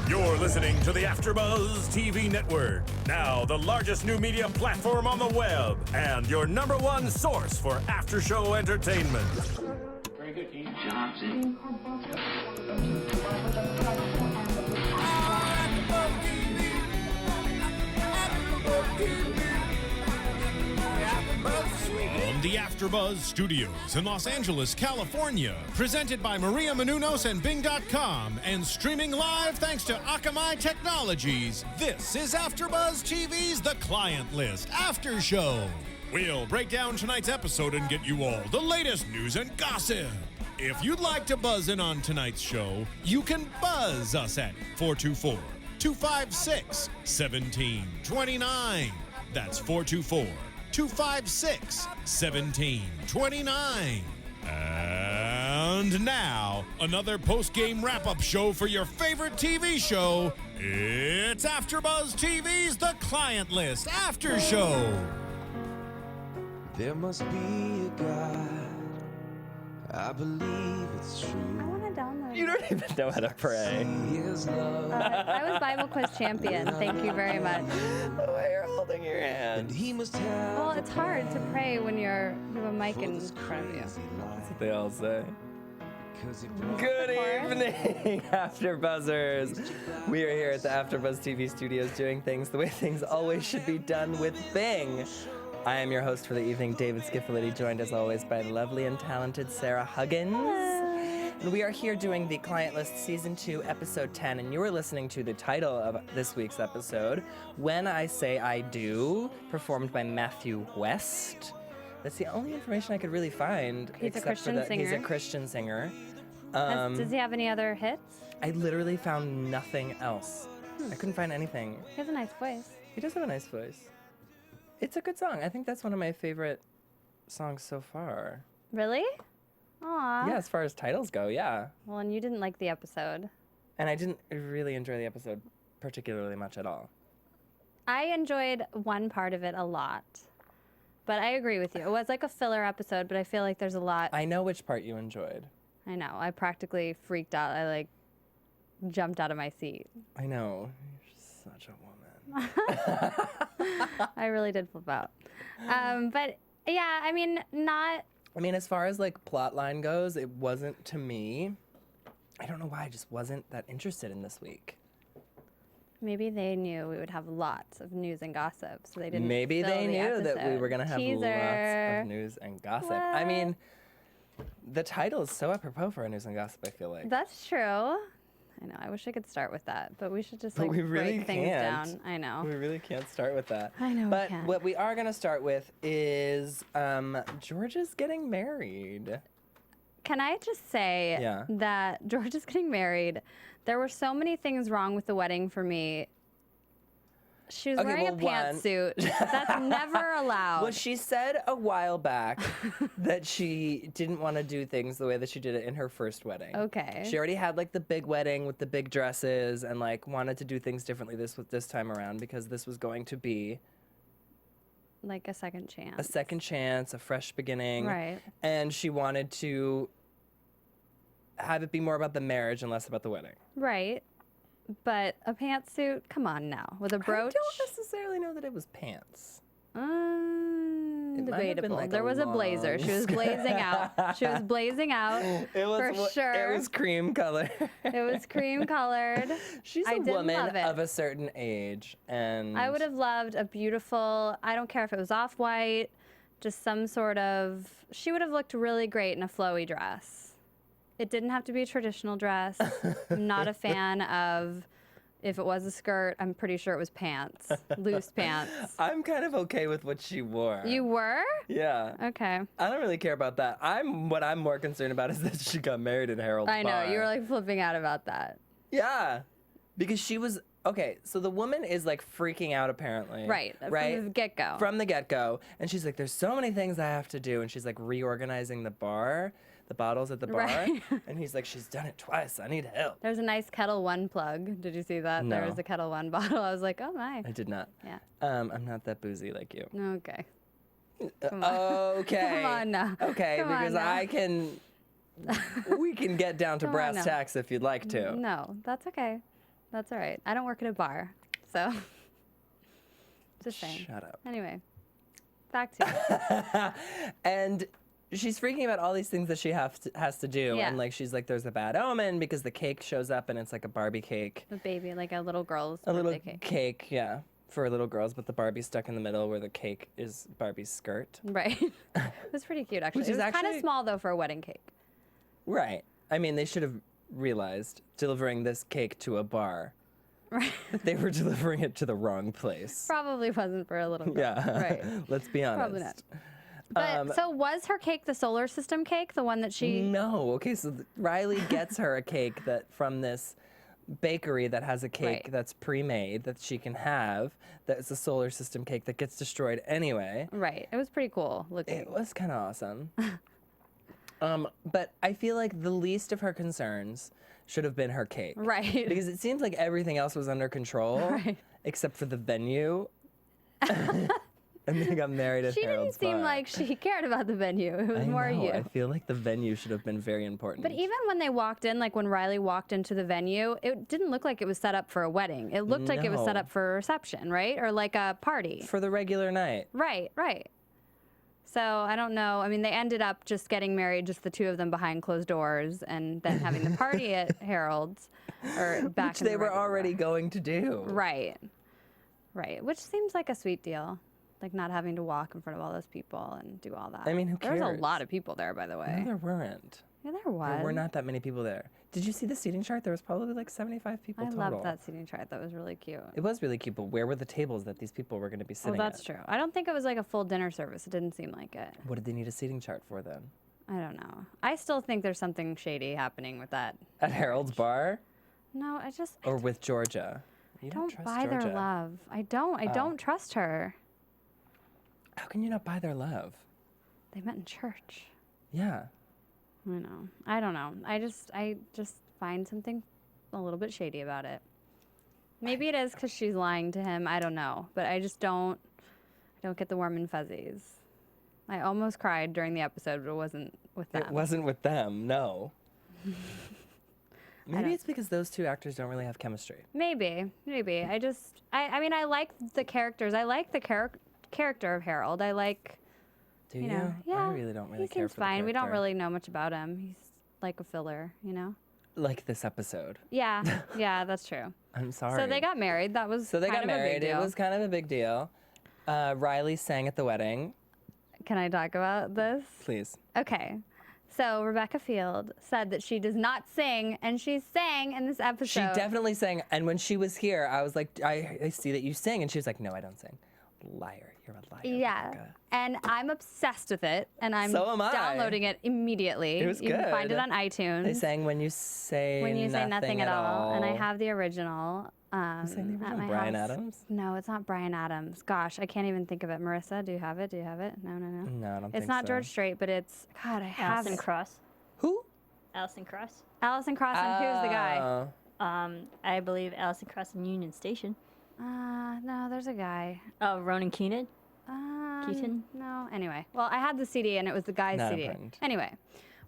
You're listening to the AfterBuzz TV network, now the largest new media platform on the web, and your number one source for after-show entertainment. Very good, Dean. Johnson. From the AfterBuzz Studios in Los Angeles, California, presented by Maria Menounos and Bing.com, and streaming live thanks to Akamai Technologies, this is AfterBuzz TV's The Client List After Show. We'll break down tonight's episode and get you all the latest news and gossip. If you'd like to buzz in on tonight's show, you can buzz us at 424-256-1729. That's 424-256-1729. And now, another post-game wrap-up show for your favorite TV show. It's AfterBuzz TV's The Client List After Show. There must be a God. I believe it's I true. want to download. You don't even know how to pray. His love, I was Bible quiz champion. Thank you very much. The way you're holding your hand. and he must have. Well, it's hard to pray when you have a mic in front of you. That's what they all say. Cause it brought Good evening, AfterBuzzers. We are here at the AfterBuzz TV studios doing things the way things always should be done with Bing. I am your host for the evening, David Schifilliti, joined as always by the lovely and talented Sarah Huggins. And we are here doing the Client List Season 2, Episode 10, and you are listening to the title of this week's episode, When I Say I Do, performed by Matthew West. That's the only information I could really find. He's a except Christian for that he's a singer. Christian singer. Does he have any other hits? I literally found nothing else. I couldn't find anything. He has a nice voice. He does have a nice voice. It's a good song. I think that's one of my favorite songs so far. Really? Aw. Yeah, as far as titles go, yeah. Well, and you didn't like the episode. And I didn't really enjoy the episode particularly much at all. I enjoyed one part of it a lot. But I agree with you. It was like a filler episode, but I feel like there's a lot. I know which part you enjoyed. I know. I practically freaked out. I jumped out of my seat. I know. You're such a woman. I really did flip out. But yeah, I mean, as far as plot line goes, it wasn't to me. I don't know why I just wasn't that interested in this week. maybe they knew we would have lots of news and gossip, so they didn't. Maybe fill they the knew that we episode. were gonna have Teaser. lots of news and gossip. I mean, the title is so apropos for a news and gossip, I feel like. That's true. I know. I wish I could start with that, but we should just But we really break things can't. down. I know. We really can't start with that. I know we But can't. what we are going to start with is George is getting married. Can I just say Yeah. that George is getting married? There were so many things wrong with the wedding for me. She was Okay, wearing a well, one- pantsuit. That's never allowed. Well, she said a while back that she didn't want to do things the way that she did it in her first wedding. Okay. She already had the big wedding with the big dresses and wanted to do things differently this time around because this was going to be Like a second chance. a second chance, a fresh beginning. Right. And she wanted to have it be more about the marriage and less about the wedding. Right. But a pantsuit, come on now. With a brooch? I don't necessarily know that it was pants. It might have been Debatable. like a There was a blazer. She was blazing out. She was blazing out for sure. It was cream color. It was cream colored. She's I a did woman love it. of a certain age, and I would have loved a beautiful, I don't care if it was off-white, just some sort of, she would have looked really great in a flowy dress. It didn't have to be a traditional dress. I'm not a fan of, if it was a skirt, I'm pretty sure it was pants, loose pants. I'm kind of okay with what she wore. You were? Yeah. Okay. I don't really care about that. What I'm more concerned about is that she got married in Harold's I know, Bar. you were flipping out about that. Yeah. Because she was, okay, so the woman is freaking out apparently. Right, from the get-go. From the get-go. And she's like, there's so many things I have to do. And she's reorganizing the bar, the bottles at the bar. Right. And he's like, she's done it twice. I need help. There's a nice Kettle One plug. Did you see that? There No. was a Kettle One bottle. I was like, oh my. I did not. Yeah. I'm not that boozy like you. Okay. Come on. Okay. Come on now. Okay, Come on because now. we can get down to Come on brass now. tacks if you'd like to. No, that's okay. That's all right. I don't work at a bar, so just saying. Shut up. Anyway, back to And she's freaking about all these things that she has to do. Yeah. And like she's like, there's a bad omen because the cake shows up and it's like a Barbie cake. the baby, like a little girl's A little birthday cake. cake, yeah, for little girls, but the Barbie's stuck in the middle where the cake is Barbie's skirt. Right. It was pretty cute, actually. Which It is was kind of actually- small, though, for a wedding cake. Right. I mean, they should have realized delivering this cake to a bar. Right. They were delivering it to the wrong place. Probably wasn't for a little girl. Yeah. Right. Let's be honest. Probably not. But so was her cake the solar system cake, the one that she? No. Okay, so Riley gets her a cake that from this bakery that has a cake Right. that's pre-made that she can have. That's a solar system cake that gets destroyed anyway. Right. It was pretty cool looking. It was kind of awesome. But I feel like the least of her concerns should have been her cake. Right. Because it seems like everything else was under control, Right. except for the venue. And they got married at She didn't Harold's seem bar. like she cared about the venue. It was I more know, you. I feel like the venue should have been very important. But even when they walked in, like when Riley walked into the venue, it didn't look like it was set up for a wedding. It looked like it was set No. up for a reception, right? Or like a party. for the regular night. Right, right. So I don't know. I mean, they ended up just getting married, just the two of them behind closed doors, and then having the party at Harold's or back Which in the they were regular already bar. going to do. Right, right. Which seems like a sweet deal, like not having to walk in front of all those people and do all that. I mean, who There was a cares? lot of people there, by the way. No, there weren't. Yeah, there was. There were not that many people there. Did you see the seating chart? There was probably like 75 people I total. loved that seating chart. That was really cute. It was really cute, but where were the tables that these people were going to be Well, sitting that's at? true. I don't think it was like a full dinner service. It didn't seem like it. What did they need a seating chart for then? I don't know. I still think there's something shady happening with that. At Harold's bar No, I just or with Georgia? You don't trust buy Georgia. their love. I don't trust her. How can you not buy their love? They met in church. Yeah. I know. I don't know. I just find something a little bit shady about it. Maybe it is because she's lying to him. I don't know. But I just don't get the warm and fuzzies. I almost cried during the episode, but it wasn't with them. It wasn't with them, no. Maybe it's because those two actors don't really have chemistry. Maybe. I mean, I like the characters. I like the character of Harold. I like, Do you you? know, yeah. I really don't really he care seems for the fine. We don't character. really know much about him. He's like a filler, you know? Like this episode. Yeah, yeah, that's true. I'm sorry. So they got married. That was So they kind got of a big married. It deal. was kind of a big deal. Riley sang at the wedding. Can I talk about this? Please. Okay. So Rebecca Field said that she does not sing, and she sang in this episode. She definitely sang. And when she was here, I was like, I see that you sing. And she was like, no, I don't sing. Liar. You're a liar. Yeah, Rebecca. and I'm obsessed with it, and I'm So am I. downloading it immediately. It was You can find it good. on iTunes. They sang When You Say Nothing at all, and I have the original. Who sang the at original? my Bryan house. Adams? No, it's not Bryan Adams. Gosh, I can't even think of it. Marissa, do you have it? No. No, I don't It's think not so. George Strait, but it's God. I have Alison it. Cross. Who? Alison Cross. Alison Cross, and who's the guy? Oh. I believe Alison Cross in Union Station. No, there's a guy. Oh, Ronan Keaton. Keaton? No. Anyway, well, I had the CD, and it was the guy's Not CD. important. Anyway,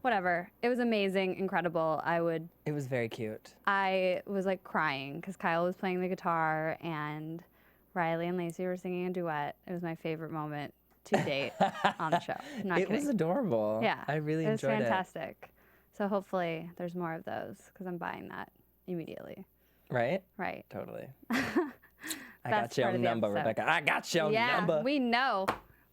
whatever. It was amazing, incredible. It was very cute. I was like crying because Kyle was playing the guitar and Riley and Lacey were singing a duet. It was my favorite moment to date on the show. I'm not It kidding. was adorable. Yeah, I really it was enjoyed fantastic. So hopefully there's more of those because I'm buying that immediately. it. Right? Right. Totally. I got Best your part of the number, episode. Rebecca. I got your Yeah, number. we know.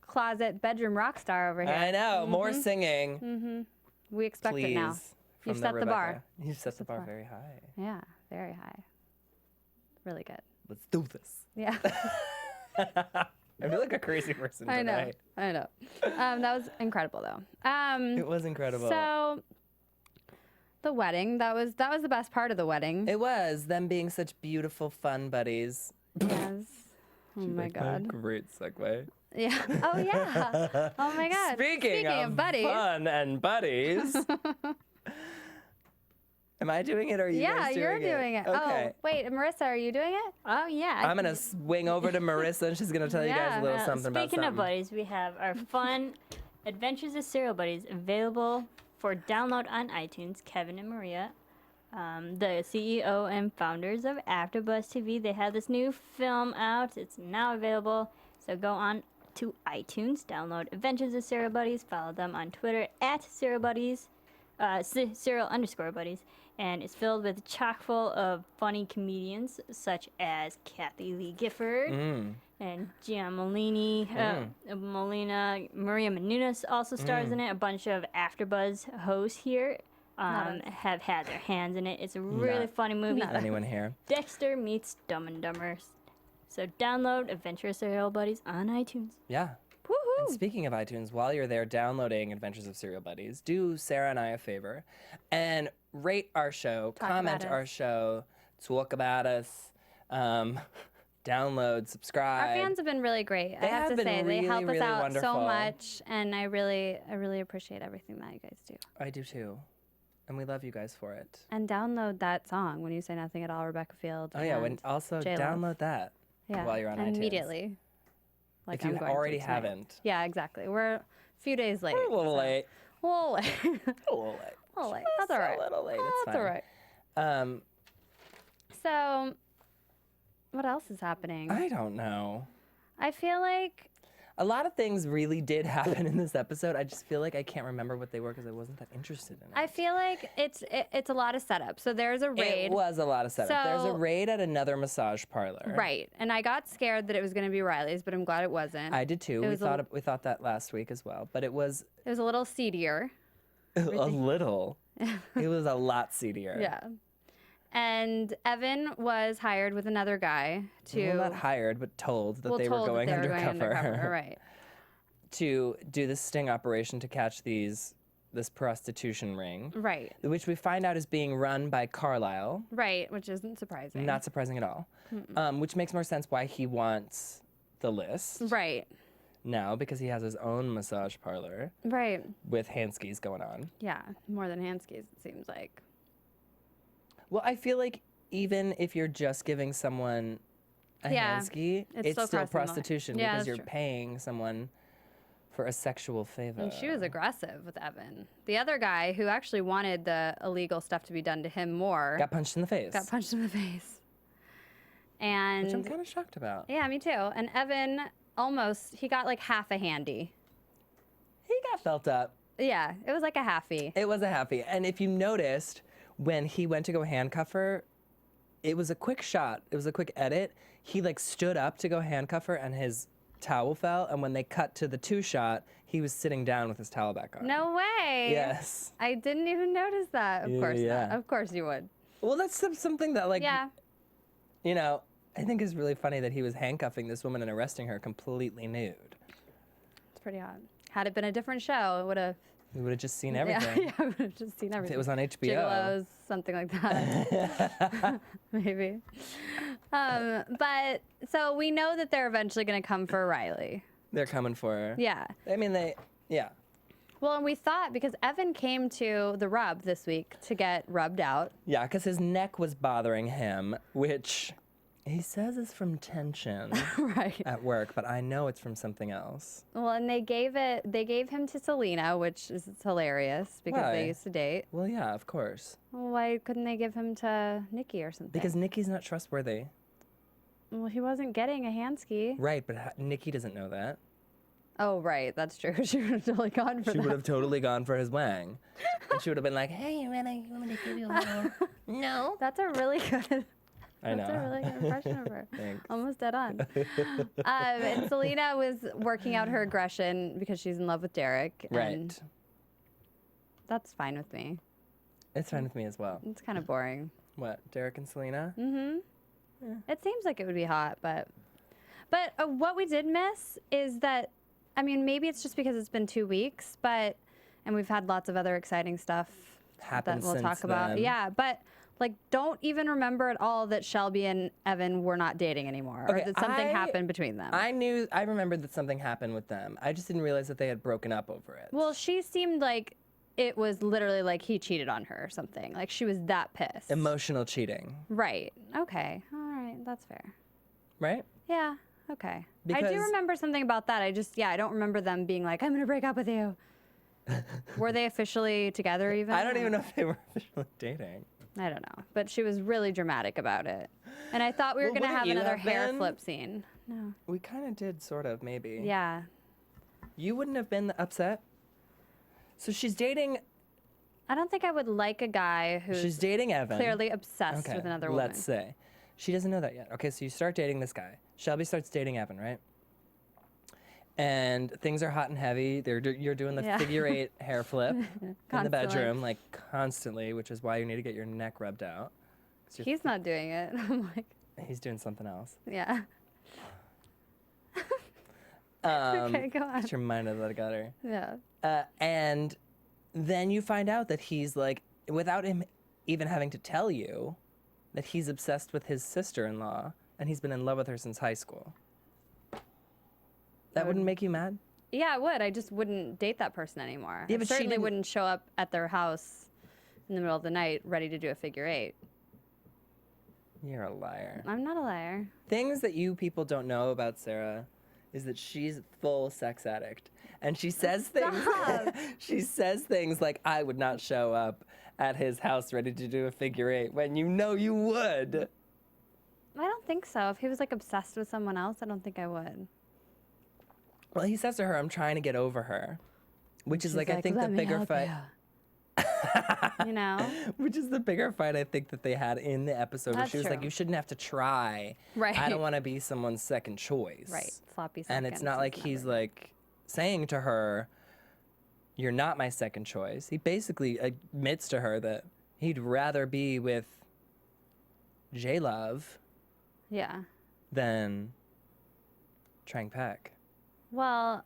Closet bedroom rock star over here. I know. More singing. We expect Please. it now. from You've set the bar. Rebecca. You've set the bar very high. Yeah, very high. Really good. Let's do this. Yeah. I feel like a crazy person I know. tonight. I know. That was incredible though. It was incredible. So the wedding, that was the best part of the wedding. It was them being such beautiful, fun buddies. Yes. Oh my Like, god. Great segue. Yeah. Oh yeah. Oh my god. Speaking of buddies. fun and buddies. Am I doing it or are you Yeah, guys doing you're doing it. Okay. Oh, wait, Marissa, are you doing it? Oh, yeah. I'm going to swing over to Marissa and she's going to tell you guys Yeah. a little something about Speaking something. of buddies, we have our fun Adventures of Serial Buddies available for download on iTunes. Kevin and Maria the CEO and founders of AfterBuzz TV. They have this new film out. It's now available. So go on to iTunes, download Adventures of Serial Buddies, follow them on Twitter at Serial Buddies, Serial_Buddies, and it's filled with chock full of funny comedians such as Kathy Lee Gifford and Gian Molina. Maria Menounos also stars in it. A bunch of AfterBuzz hosts here have had their hands in it. It's a really funny movie. Not anyone here. Dexter meets Dumb and Dumber. So download Adventures of Serial Buddies on iTunes. Yeah. Woohoo! And speaking of iTunes, while you're there downloading Adventures of Serial Buddies, do Sarah and I a favor and rate our show, comment our show, talk about us, download, subscribe. Our fans have been really great. I have to say, they help us out so much, and I really appreciate everything that you guys do. I do too. And we love you guys for it. And download that song, When You Say Nothing at All, Rebecca Field. Oh, yeah. Also J-Love. download that while you're on iTunes. Immediately. Like if you already haven't. Yeah, exactly. We're a few days late. We're a little late. A little late. A little late. A little late. That's all right. A little late. It's That's fine. all right. So, what else is happening? I don't know. I feel like a lot of things really did happen in this episode. I just feel like I can't remember what they were because I wasn't that interested in it. I feel like it's a lot of setup. So there's a raid. It was a lot of setup. There's a So- raid at another massage parlor. Right. And I got scared that it was going to be Riley's, but I'm glad it wasn't. I did too. It We was thought that last week as well, but it was It was a little seedier. a little. It was a lot seedier. Yeah. And Evan was hired with another guy to. Well, not hired, but told that they were told that going they were undercover. Right. To do this sting operation to catch this prostitution ring. Right. Which we find out is being run by Carlisle. Right, which isn't surprising. Not surprising at all. Which makes more sense why he wants the list Right. now, because he has his own massage parlor Right. with handskis going on. Yeah, more than handskis, it seems like. Well, I feel like even if you're just giving someone a Yeah, handski, it's it's still still crossing the line. prostitution Yeah, because that's you're true. paying someone for a sexual favor. And she was aggressive with Evan. The other guy, who actually wanted the illegal stuff to be done to him more, Got punched in the face. got punched in the face. And Which I'm kind of shocked about. yeah, me too. And Evan he got like half a handy. He got felt up. Yeah, it was like a halfie. It was a happy. And if you noticed, when he went to go handcuff her, it was a quick shot. It was a quick edit. He like stood up to go handcuff her and his towel fell. And when they cut to the 2-shot, he was sitting down with his towel back on. No way. Yes. I didn't even notice that. Of course Yeah. not. Of course you would. Well, that's something that like, Yeah. you know, I think is really funny that he was handcuffing this woman and arresting her completely nude. It's pretty odd. Had it been a different show, it would have. We would have just seen Yeah, everything. yeah, we would have just seen everything. If it was on HBO. Gigolos, something like that. Maybe. But so we know that they're eventually going to come for Riley. They're coming for her. Yeah. I mean, yeah. Well, and we thought because Evan came to the rub this week to get rubbed out. Yeah, because his neck was bothering him, which he says is from tension Right. at work, but I know it's from something else. Well, and they gave him to Selena, which is hilarious because Why? they used to date. Well, yeah, of course. Well, why couldn't they give him to Nikki or something? Because Nikki's not trustworthy. well, he wasn't getting a handski. Right, but Nikki doesn't know that. Oh, right, that's true. She would have totally gone for She that. would have totally gone for his wang. And she would have been like, hey, you want me to give you a little? No. That's a really good. I know. That's a really good impression of her. Thanks. Almost dead on. And Selena was working out her aggression because she's in love with Derek. And Right. that's fine with me. It's fine with me as well. It's kind of boring. What, Derek and Selena? It seems like it would be hot, but what we did miss is that, I mean, maybe it's just because it's been 2 weeks, and we've had lots of other exciting stuff Happened that we'll since talk about. then. Yeah, but like, don't even remember at all that Shelby and Evan were not dating anymore, or Okay, that something happened between them. I remembered that something happened with them. I just didn't realize that they had broken up over it. Well, she seemed like it was literally like he cheated on her or something. Like she was that pissed. Emotional cheating, Right. Okay. All right. That's fair. right? Yeah. Okay. I Because- do remember something about that. I don't remember them being like, I'm going to break up with you. Were they officially together even? I don't even know if they were officially dating. I don't know. But she was really dramatic about it. And I thought we were Well, going to wouldn't have you another have hair been? flip scene. No. We kind of did, sort of, maybe. Yeah. You wouldn't have been upset? So she's dating... I don't think I would like a guy who's She's dating Evan. clearly obsessed Okay, with another woman. let's say. She doesn't know that yet. Okay, so you start dating this guy. Shelby starts dating Evan, right? And things are hot and heavy. You're doing the Yeah. figure 8 hair flip in the Constantly. bedroom, like constantly, which is why you need to get your neck rubbed out. 'Cause you're- He's not doing it. I'm like, He's doing something else. yeah. Okay, go on. Get your mind out of the gutter. Yeah. And then you find out that he's like, without him even having to tell you, that he's obsessed with his sister-in-law and he's been in love with her since high school. That wouldn't make you mad? Yeah, it would. I just wouldn't date that person anymore. Yeah, I but she certainly didn't- wouldn't show up at their house in the middle of the night ready to do a figure 8. You're a liar. I'm not a liar. Things that you people don't know about Sarah is that she's full sex addict. And she says things she says things like, I would not show up at his house ready to do a figure 8 when you know you would. I don't think so. If he was like obsessed with someone else, I don't think I would. Well, he says to her, I'm trying to get over her. Which is She's like, I think the "Let me bigger help fight. you know? Which is the bigger fight I think that they had in the episode where That's she was like, true. you shouldn't have to try. Right. I don't want to be someone's second choice. Right. Sloppy seconds. And it's not like is he's never- like saying to her, you're not my second choice. He basically admits to her that he'd rather be with J-Love Yeah. than Trang Peck. Well,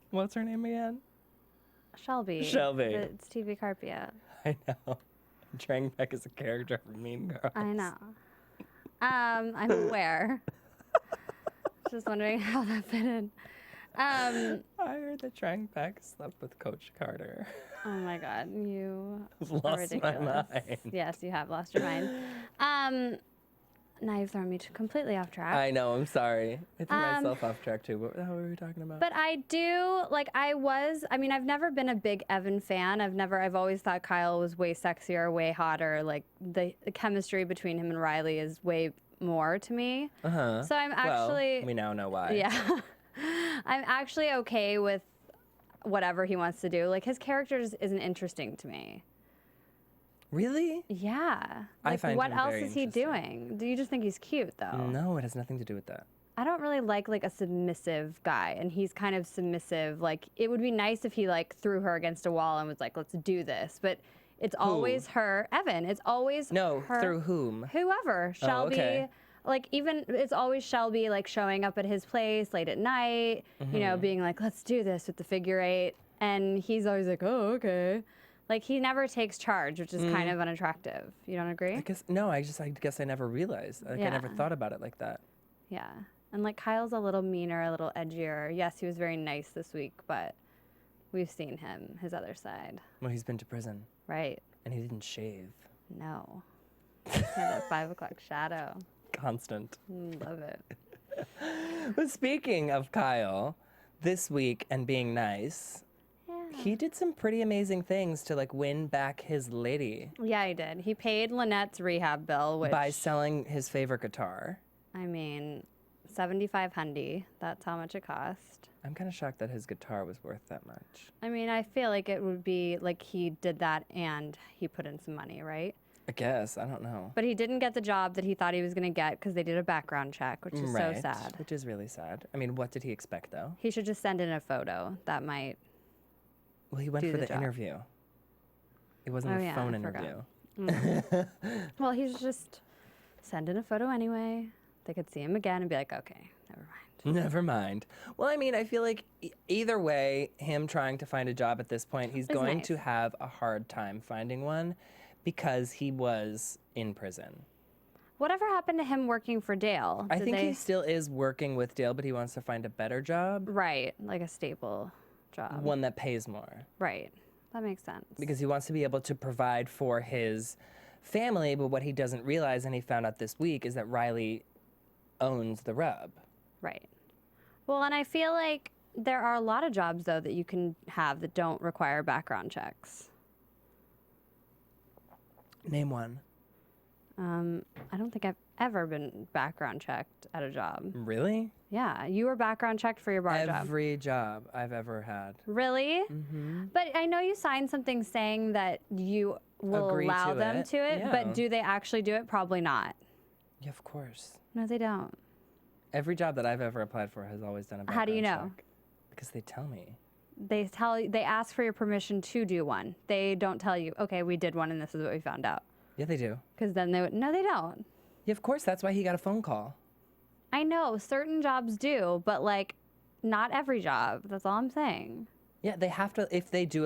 What's her name again? Shelby. Shelby. It's TV Carpia. I know. Trang Peck is a character from Mean Girls. I know. I'm aware. Just wondering how that fit in. I heard that Trang Peck slept with Coach Carter. Oh my God, you are Lost my ridiculous. mind. Yes, you have lost your mind. Now you've thrown me completely off track. I know, I'm sorry. I threw myself off track too. What the hell were we talking about? But I do, like, I've never been a big Evan fan. I've always thought Kyle was way sexier, way hotter. Like, the chemistry between him and Riley is way more to me. Uh-huh. So I'm actually, Well, we now know why. yeah. I'm actually okay with whatever he wants to do. Like, his character just isn't interesting to me. Really? Yeah. I Like, find what him else very is he interesting. doing? Do you just think he's cute, though? No, it has nothing to do with that. I don't really like a submissive guy, and he's kind of submissive. Like, it would be nice if he like threw her against a wall and was like, "Let's do this," but it's always her, Evan. It's always No, her, through whom? whoever, Shelby. okay. Like, even it's always Shelby like showing up at his place late at night, you know, being like, "Let's do this with the figure 8," and he's always like, "Oh, okay." Like, he never takes charge, which is kind of unattractive. You don't agree? I guess I never realized. Like, I never Yeah. thought about it like that. Yeah. And like Kyle's a little meaner, a little edgier. Yes, he was very nice this week, but we've seen his other side. Well, he's been to prison Right. and he didn't shave. No. He had that 5 o'clock shadow. Constant. Love it. But speaking of Kyle, this week and being nice, he did some pretty amazing things to like win back his lady Yeah, he did. He paid Lynette's rehab bill, which, by selling his favorite guitar. I mean, $7,500. That's how much it cost. I'm kind of shocked that his guitar was worth that much. I mean, I feel like it would be like he did that and he put in some money, right? I guess. I don't know. But he didn't get the job that he thought he was going to get because they did a background check, which is so sad. Which is really sad. I mean, what did he expect though? He should just send in a photo. That might. Well, he went Do for the the job. interview. It wasn't Oh, a yeah, phone I forgot. interview. Well, he should just send in a photo anyway. They could see him again and be like, okay, never mind. Never mind. Well, I mean, I feel like either way, him trying to find a job at this point, he's It's going nice. to have a hard time finding one because he was in prison. Whatever happened to him working for Dale? I Did think they... he still is working with Dale, but he wants to find a better job, Right, like a stable job. one that pays more. Right. That makes sense. Because he wants to be able to provide for his family, but what he doesn't realize, and he found out this week, is that Riley owns the rub. Right. Well, and I feel like there are a lot of jobs, though, that you can have that don't require background checks. Name one. I don't think I've ever been background checked at a job. Really? Yeah, you were background checked for your bar job. Every job I've ever had. Really? Mm-hmm. But I know you signed something saying that you will Agree allow to them it. to it, Yeah. but do they actually do it? Probably not. Yeah, of course. No, they don't. Every job that I've ever applied for has always done a background How do you know? check. Because they tell me. They ask for your permission to do one. They don't tell you, okay, we did one and this is what we found out. Yeah, they do. Because then they would, no, they don't. Yeah, of course. That's why he got a phone call. I know certain jobs do, but like not every job. That's all I'm saying. Yeah, they have to. If they do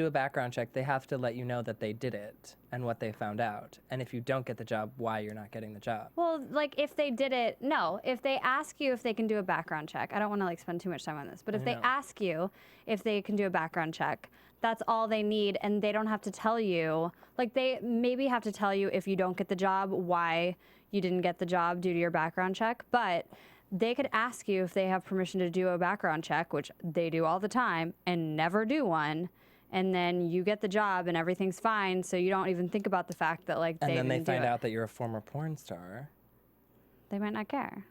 a background check, they have to let you know that they did it and what they found out. And if you don't get the job, why you're not getting the job. Well, like if they did it, no. If they ask you if they can do a background check, I don't want to like spend too much time on this, but if they know. ask you if they can do a background check, that's all they need, and they don't have to tell you. Like they maybe have to tell you if you don't get the job why you didn't get the job due to your background check, but they could ask you if they have permission to do a background check, which they do all the time, and never do one. And then you get the job and everything's fine, so you don't even think about the fact that like And they then they didn't do find it. out that you're a former porn star. They might not care.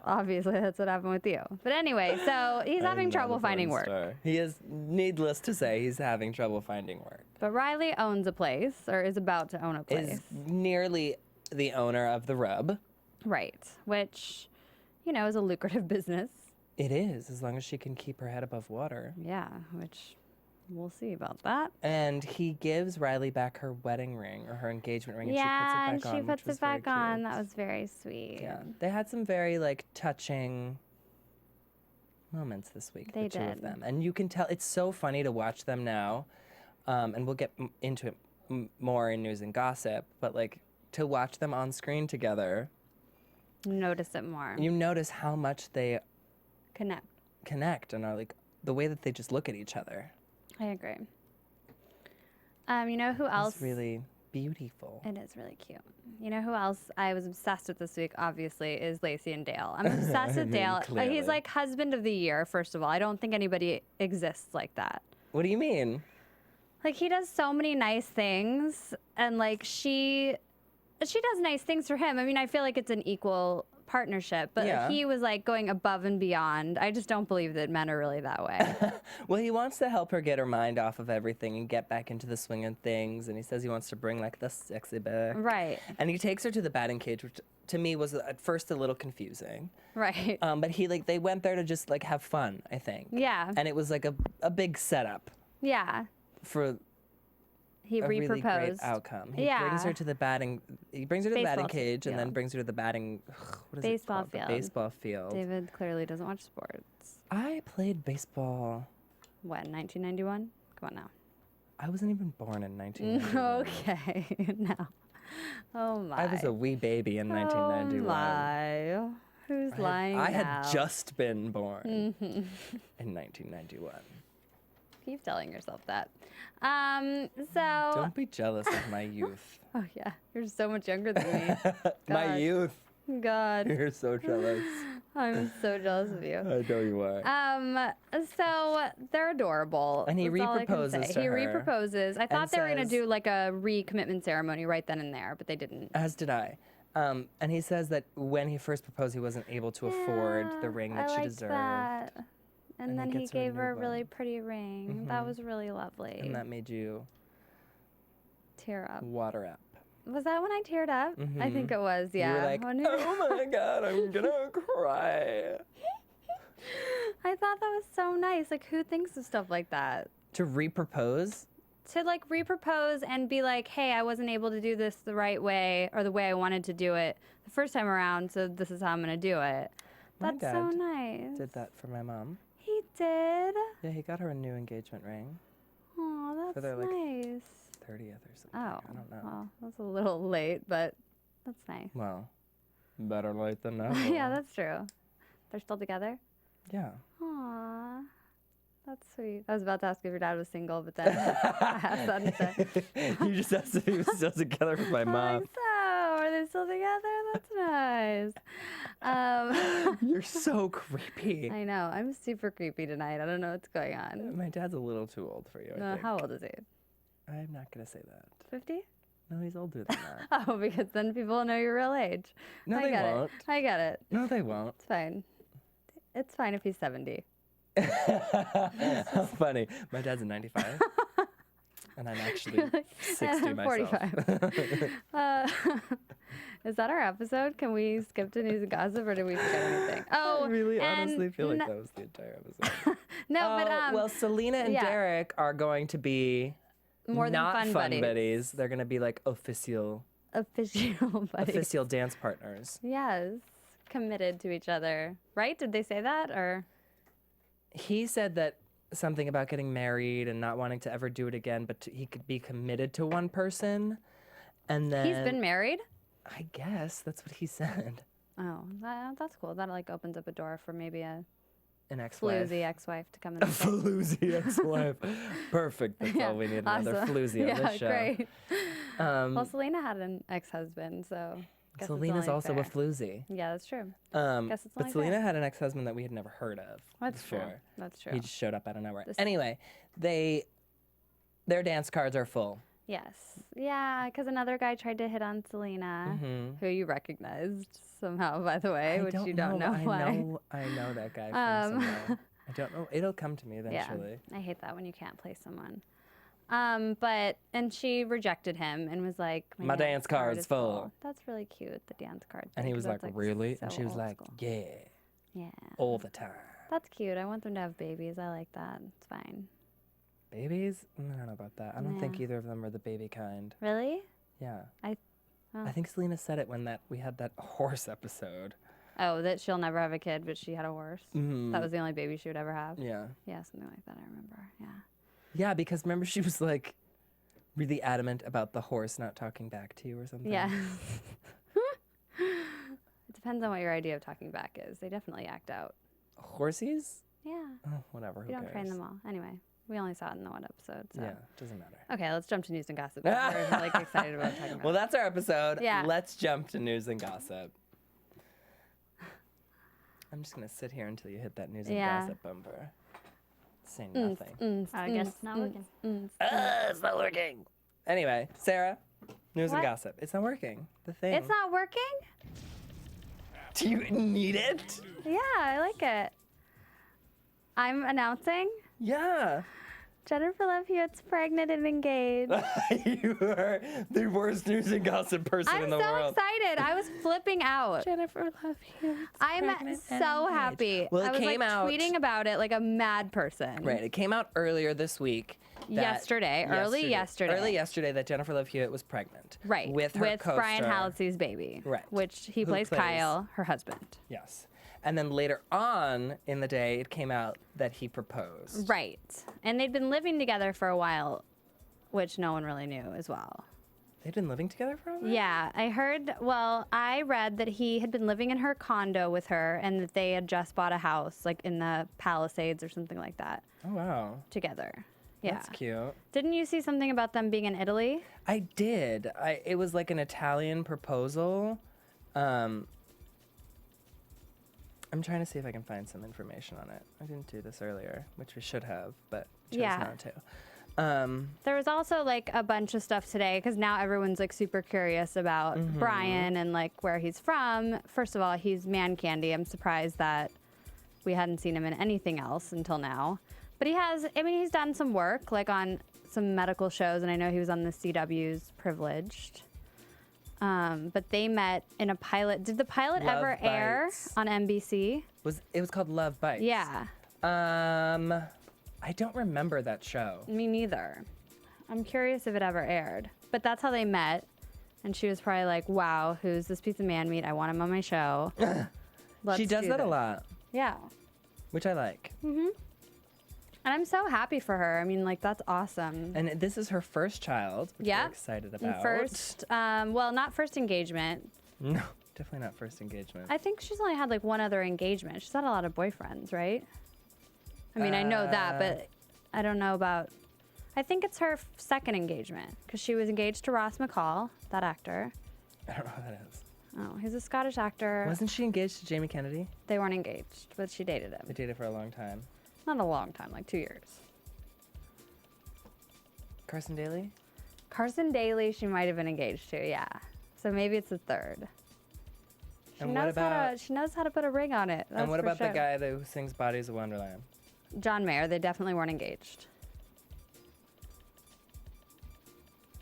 Obviously, that's what happened with you. But anyway, so he's having trouble finding work. He is, needless to say, he's having trouble finding work. But Riley owns a place, or is about to own a place. Is nearly the owner of the Rub. Right, which, you know, is a lucrative business. It is, as long as she can keep her head above water. Yeah, which we'll see about that. And he gives Riley back her wedding ring or her engagement ring, Yeah, and she puts it back on. she puts which was it back very on. cute. That was very sweet. Yeah, they had some very like touching moments this week. They the two of did. them, and you can tell it's so funny to watch them now. And we'll get into it more in news and gossip, but like to watch them on screen together, Notice it more. you notice how much they Connect. and are like the way that they just look at each other. I agree. You know who else? It's really beautiful. It is really cute. You know who else I was obsessed with this week, obviously, is Lacey and Dale. I'm obsessed with Dale. clearly. He's like husband of the year, first of all. I don't think anybody exists like that. What do you mean? Like, he does so many nice things, and like she does nice things for him. I mean, I feel like it's an equal partnership, but Yeah. he was like going above and beyond. I just don't believe that men are really that way. Well, he wants to help her get her mind off of everything and get back into the swing of things. And he says he wants to bring like the sexy back. Right. And he takes her to the batting cage, which to me was at first a little confusing. Right. But they went there to just like have fun, I think. Yeah. And it was like a big setup Yeah. for He a really great reproposed. outcome. He Yeah. brings her to the batting. He brings her to the batting Baseball cage and then field. brings her to the batting. What is it Baseball called? The field. baseball field. David clearly doesn't watch sports. I played baseball. When? 1991? Come on now. I wasn't even born in 1991. Okay. No. Oh my. I was a wee baby in 1991. Oh my. Who's lying I now? had just been born in 1991. Keep telling yourself that. So. Don't be jealous of my youth. Oh yeah, you're so much younger than me. My God. youth. God, You're so jealous. I'm so jealous of you. I know you are. So they're adorable. And he That's all I can reproposes say. to He her reproposes. I thought and they were gonna says- do like a recommitment ceremony right then and there, but they didn't. As did I. And he says that when he first proposed, he wasn't able to afford the ring that I she liked deserved. that. And And then he he gets her a gave new her a really one. pretty ring. That was really lovely. And that made you Tear up. water up. Was that when I teared up? I think it was. Yeah. You were like, When oh my God, I'm gonna cry. I thought that was so nice. Like, who thinks of stuff like that? To repropose? To like repropose and be like, hey, I wasn't able to do this the right way or the way I wanted to do it the first time around, so this is how I'm gonna do it. My That's so dad nice. Did that for my mom. He did. Yeah, he got her a new engagement ring. Oh, that's their, like, nice. 30th or something. Oh, I don't know. well, that's a little late, but that's nice. Well, better late than never. Yeah, that's true. They're still together? Yeah. Aww. That's sweet. I was about to ask if your dad was single, but then I asked that instead. You just asked if he was still together with my I'm mom. like, so, are they still together? That's nice. You're so creepy. I know. I'm super creepy tonight. I don't know what's going on. My dad's a little too old for you, I think. How old is he? I'm not gonna say that. 50? No, he's older than that. Oh, because then people will know your real age. No, I they get won't. It. I get it. No, they won't. It's fine. It's fine if he's 70. How funny. My dad's a 95. And I'm actually 60 myself. 45. Is that our episode? Can we skip to news and gossip, or did we forget anything? Oh, I really and honestly feel like that was the entire episode. No, but well, Selena and yeah. Derek are going to be more than not fun buddies. They're going to be like official buddies. dance partners. Yes, committed to each other. Right? Did they say that, or? He said that something about getting married and not wanting to ever do it again, but he could be committed to one person. And then He's been married? I guess that's what he said. Oh, that's cool. That like opens up a door for maybe an ex-wife. floozy ex-wife to come in. A floozy ex-wife. Perfect. That's all we need. Another awesome. floozy on this show. Great. Well, Selena had an ex-husband, so guess Selena's it's only also fair. a floozy. Yeah, that's true. But Guess it's only Selena fair. had an ex-husband that we had never heard of That's before. true. That's true. He just showed up out of nowhere. This- Anyway, their dance cards are full. Yes. Yeah, because another guy tried to hit on Selena, who you recognized somehow, by the way, which you don't know why. I know that guy from somewhere. I don't know. It'll come to me eventually. Yeah, I hate that when you can't play someone. And she rejected him and was like, My dance card's is full. That's really cute, the dance card. And thing, he was 'cause like, that's, really? so And she was old like, school. yeah, Yeah. all the time. That's cute. I want them to have babies. I like that. It's fine. Babies? I don't know about that. I don't think Yeah. either of them are the baby kind. Really? Yeah. Oh. I think Selena said it when we had that horse episode. Oh, that she'll never have a kid, but she had a horse. Mhm. That was the only baby she would ever have. Yeah. Yeah, something like that. I remember. Yeah. Yeah, because remember she was like really adamant about the horse not talking back to you or something. Yeah. It depends on what your idea of talking back is. They definitely act out. Horsies? Yeah. Oh, whatever. We don't train them all. Anyway, we only saw it in the one episode. So. Yeah, doesn't matter. Okay, let's jump to news and gossip. We're like excited about talking about. Well, that's our episode. Yeah. Let's jump to news and gossip. I'm just gonna sit here until you hit that news and Yeah. gossip bumper. Say nothing. I guess it's not working. It's not working. Anyway, Sarah, news and What? gossip. It's not working. The thing. It's not working? Do you need it? Yeah, I like it. I'm announcing Yeah. Jennifer Love Hewitt's pregnant and engaged. You are the worst news and gossip person I'm in the so world. excited. I was flipping out. Jennifer Love Hewitt's I'm pregnant and so engaged. happy. Well, it I was came like out tweeting about it like a mad person. Right. It came out earlier this week. Early yesterday. Early yesterday that Jennifer Love Hewitt was pregnant. Right. With her co-star. Brian Halsey's baby. Right. Which he Who plays plays- Kyle, her husband. Yes. And then later on in the day, it came out that he proposed. Right. And they'd been living together for a while, which no one really knew as well. They'd been living together for a while? Yeah, I read that he had been living in her condo with her and that they had just bought a house, like in the Palisades or something like that, Oh, wow. together. Yeah. That's cute. Didn't you see something about them being in Italy? I did. It was like an Italian proposal. I'm trying to see if I can find some information on it. I didn't do this earlier, which we should have, but chose Yeah. not to. There was also like a bunch of stuff today because now everyone's like super curious about Brian and like where he's from. First of all, he's man candy. I'm surprised that we hadn't seen him in anything else until now. But he's done some work like on some medical shows, and I know he was on the CW's Privileged. But they met in a pilot. Did the pilot Love ever air Bites. on NBC? It was called Love Bites. Yeah, I don't remember that show. me neither. I'm curious if it ever aired. But that's how they met. And she was probably like, wow, who's this piece of man meat? I want him on my show. She does do that a this." lot, Yeah. which I like. And I'm so happy for her. I mean, like, that's awesome. And this is her first child, which Yeah. we're excited And about. first, not first engagement. No, definitely not first engagement. I think she's only had like one other engagement. She's had a lot of boyfriends, right? I mean, I know that, but I don't know about. I think it's her second engagement because she was engaged to Ross McCall, that actor. I don't know who that is. Oh, he's a Scottish actor. Wasn't she engaged to Jamie Kennedy? They weren't engaged, but she dated him. They dated for a long time. Not a long time, like 2 years. Carson Daly? Carson Daly, she might have been engaged to, yeah. So maybe it's the third. She And knows what about she knows how to put a ring on it. and that's what for about the sure. guy who sings Bodies of Wonderland? John Mayer? They definitely weren't engaged.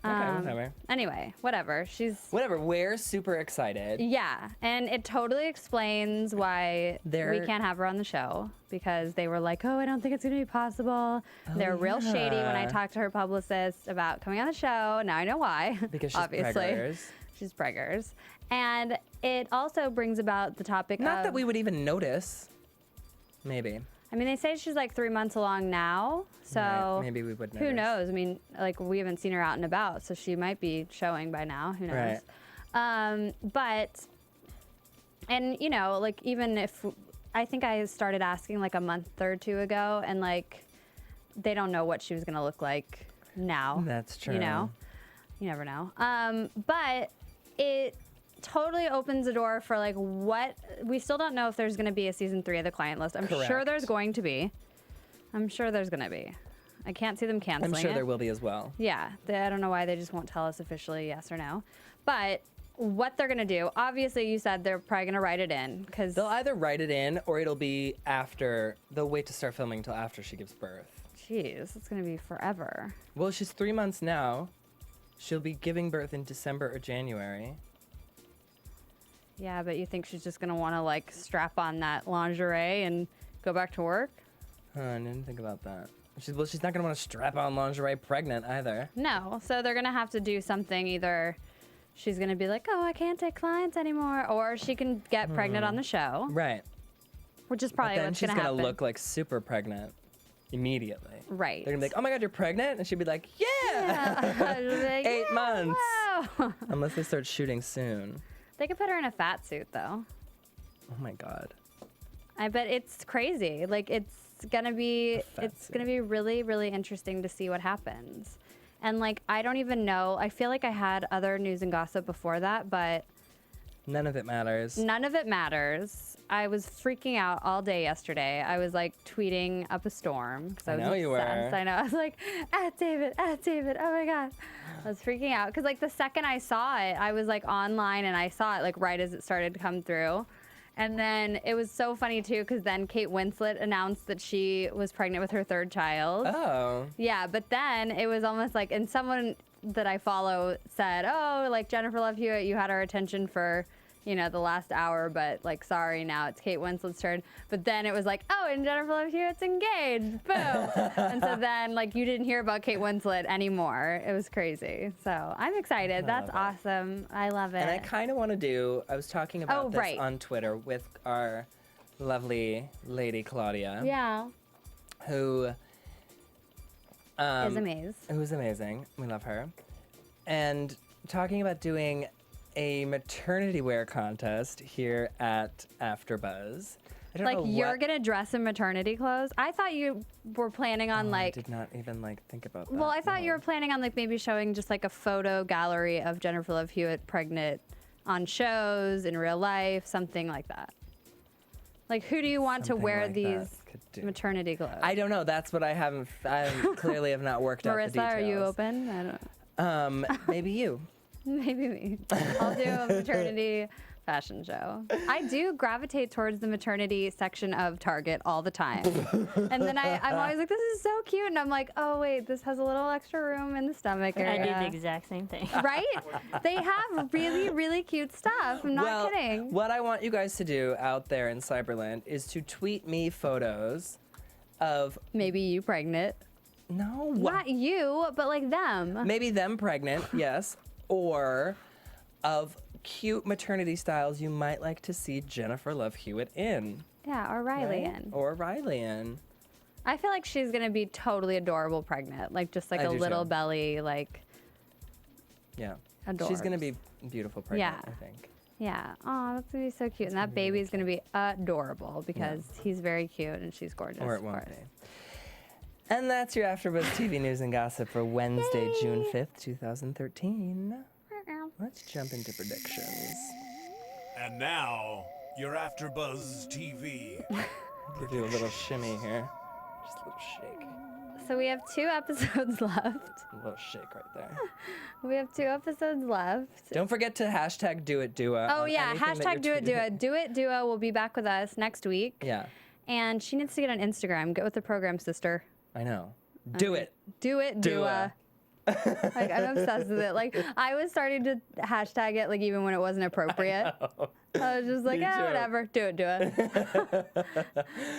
Okay, whatever. Anyway, whatever. Whatever. We're super excited. Yeah, and it totally explains why we can't have her on the show, because they were like, oh, I don't think it's going to be possible. They're real shady when I yeah. talked to her publicist about coming on the show. Now I know why. Because she's obviously. preggers. She's preggers. And it also brings about the topic Not of... that we would even notice. Maybe. I mean, they say she's like 3 months along now, so... Right, maybe we would notice. Who knows? I mean, like, we haven't seen her out and about, so she might be showing by now. Who knows? Right. But, and, you know, like, even if... I think I started asking, like, a month or two ago, and, like, they don't know what she was going to look like now. That's true. You know? You never know. But it totally opens the door for, like, what... We still don't know if there's going to be a season 3 of The Client List. I'm sure Correct. there's going to be. I'm sure there's going to be. I can't see them canceling I'm sure it. there will be as well. Yeah. I don't know why they just won't tell us officially yes or no. But what they're going to do, obviously you said they're probably going to write it in, because... They'll either write it in or it'll be after. They'll wait to start filming until after she gives birth. Jeez, it's going to be forever. Well, she's 3 months now. She'll be giving birth in December or January. Yeah, but you think she's just going to want to, like, strap on that lingerie and go back to work? I didn't think about that. She's not going to want to strap on lingerie pregnant either. No. So they're going to have to do something. Either she's going to be like, oh, I can't take clients anymore, or she can get pregnant on the show, Right. which is But probably then what's she's going to going happen. to look like super pregnant immediately. Right. They're going to be like, oh my God, you're pregnant? And she'd be like, yeah! Yeah. She'll be like, 8 "Yeah, months. wow." Unless they start shooting soon. They could put her in a fat suit, though. Oh my God. I bet it's crazy. Like, it's gonna be really, really interesting to see what happens. And, like, I don't even know. I feel like I had other news and gossip before that, but None of it matters. none of it matters. I was freaking out all day yesterday. I was, like, tweeting up a storm. 'Cause I was know you obsessed. were. I know. I was like, at David, oh my God. I was freaking out. Because, like, the second I saw it, I was, like, online and I saw it, like, right as it started to come through. And then it was so funny, too, because then Kate Winslet announced that she was pregnant with her third child. Oh. Yeah, but then it was almost like, and someone that I follow said, oh, like, Jennifer Love Hewitt, you had our attention for, you know, the last hour, but, like, sorry, now it's Kate Winslet's turn. But then it was like, oh, and Jennifer Love Hewitt's engaged. Boom. And so then, like, you didn't hear about Kate Winslet anymore. It was crazy. So I'm excited. That's awesome. I love it. And I kind of want to do, I was talking about this right. on Twitter with our lovely lady Claudia, Yeah. who Is amazing. who's amazing. We love her. And talking about doing a maternity wear contest here at AfterBuzz. I don't Like, know you're what- going to dress in maternity clothes? I thought you were planning on, I like... did not even like think about that. Well, I thought you no. were planning on, like, maybe showing just, like, a photo gallery of Jennifer Love Hewitt pregnant on shows, in real life, something like that. Like, who do you want to Something wear like these that could do. maternity clothes? I don't know. That's what I clearly have not worked out the Marissa, details. are you open? I don't know. Maybe you. Maybe me. I'll do a maternity fashion show. I do gravitate towards the maternity section of Target all the time. And then I'm always like, this is so cute. And I'm like, oh, wait, this has a little extra room in the stomach I area. did the exact same thing. Right? They have really, really cute stuff. I'm not well, kidding. What I want you guys to do out there in Cyberland is to tweet me photos of Maybe you pregnant. no, Not you, but like them. maybe them pregnant, yes, or of cute maternity styles you might like to see Jennifer Love Hewitt in. Yeah, or Riley right? in. Or Riley in. I feel like she's going to be totally adorable pregnant. Like, just like I a do little too. belly, like, Yeah. adorbs. She's gonna be beautiful pregnant, Yeah. I think. Yeah. Oh, that's going to be so cute. And that baby's going to be adorable because he's very cute and she's gorgeous. Or it of won't course. be. And that's your AfterBuzz TV news and gossip for Wednesday, June 5th, 2013. Let's jump into predictions. And now, your AfterBuzz TV. Give you a little shimmy here. Just a little shake. So we have 2 episodes left. A little shake right there. We have 2 episodes left. Don't forget to hashtag Do It Dua. Oh on yeah, anything that hashtag Do you're It Dua. tweeting. Do It Dua will be back with us next week. Yeah, And she needs to get on Instagram. Get with the program, sister. I know. Do it. Do It Dua. Like, I'm obsessed with it. Like, I was starting to hashtag it, like, even when it wasn't appropriate. I was just like, Me too. whatever. Do it.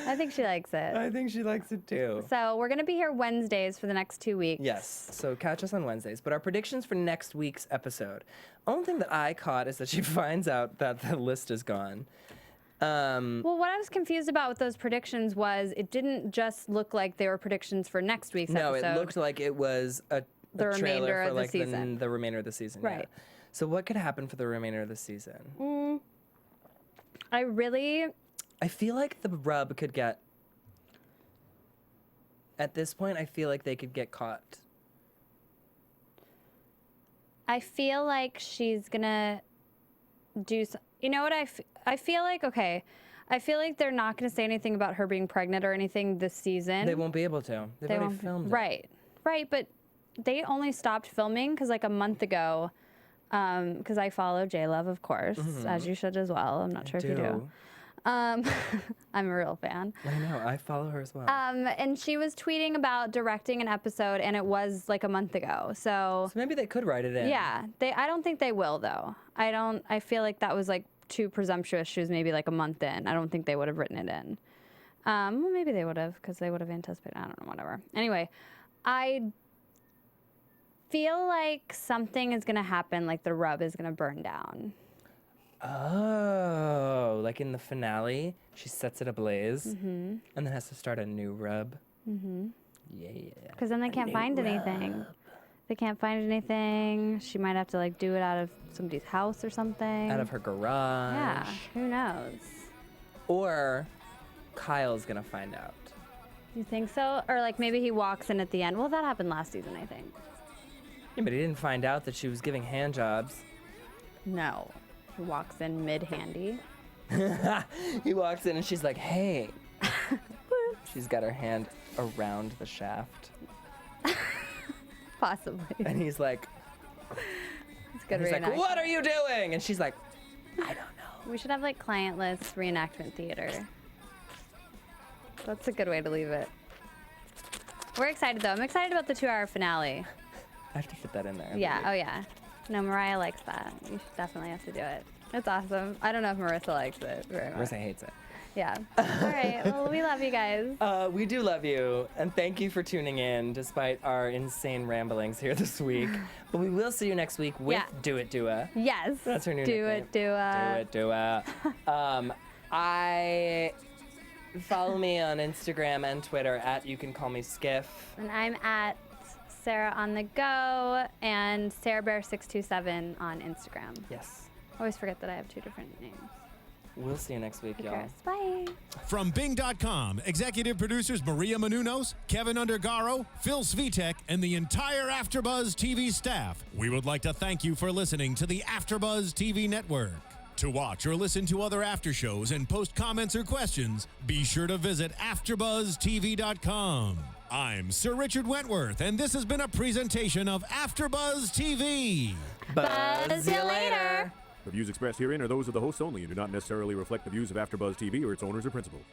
I think she likes it. I think she likes it too. So we're going to be here Wednesdays for the next 2 weeks. Yes, so catch us on Wednesdays. But our predictions for next week's episode. Only thing that I caught is that she finds out that the list is gone. Well, what I was confused about with those predictions was it didn't just look like they were predictions for next week's No, episode. it looked like it was a The trailer remainder for of the like season. the remainder of the season. yeah. Right. So what could happen for the remainder of the season? I feel like the rub could get. At this point, I feel like they could get caught. I feel like she's gonna do. You know what I feel like? Okay, I feel like they're not gonna say anything about her being pregnant or anything this season. They won't be able to. They've already won't be- filmed it. Right. But they only stopped filming because like a month ago. Because I follow J Love, of course, as you should as well. I'm not sure if you do. I'm a real fan. I know. I follow her as well. And she was tweeting about directing an episode, and it was like a month ago. So so maybe they could write it in. yeah, I don't think they will though. I feel like that was like too presumptuous. She was maybe like a month in. I don't think they would have written it in. Well, maybe they would have because they would have anticipated. I don't know. Whatever. Anyway, I feel like something is gonna happen. Like the rub is gonna burn down. Oh, like in the finale, she sets it ablaze and then has to start a new rub. Yeah. Because then they can't find anything. They can't find anything. She might have to like do it out of somebody's house or something. Out of her garage. Yeah. Who knows? Or Kyle's gonna find out. You think so? Or like maybe he walks in at the end. Well, that happened last season, I think. Yeah, but he didn't find out that she was giving hand jobs. No. He walks in mid-handy. He walks in and she's like, hey. She's got her hand around the shaft. Possibly. And he's like, It's good he's like, reenactment. what are you doing? And she's like, I don't know. We should have like clientless reenactment theater. That's a good way to leave it. We're excited though. I'm excited about the 2-hour finale. I have to fit that in there. Yeah. Oh yeah. No, Mariah likes that. You should definitely have to do it. It's awesome. I don't know if Marissa likes it very much. Marissa hates it. Yeah. All right. Well, we love you guys. We do love you, and thank you for tuning in despite our insane ramblings here this week. But we will see you next week with Yeah. Do It Dua. Yes. That's her new Do nickname. it. Do it. Do It Dua. I follow me on Instagram and Twitter at You Can Call Me Skiff. And I'm at Sarah on the Go and Sarah Bear 627 on Instagram. Yes. Always forget that I have 2 different names. We'll see you next week, y'all. Cheers. Bye. From Bing.com, executive producers Maria Menounos, Kevin Undergaro, Phil Svitek, and the entire AfterBuzz TV staff, we would like to thank you for listening to the AfterBuzz TV network. To watch or listen to other after shows and post comments or questions, be sure to visit AfterBuzzTV.com. I'm Sir Richard Wentworth, and this has been a presentation of AfterBuzz TV. Buzz you later. The views expressed herein are those of the hosts only and do not necessarily reflect the views of AfterBuzz TV or its owners or principals.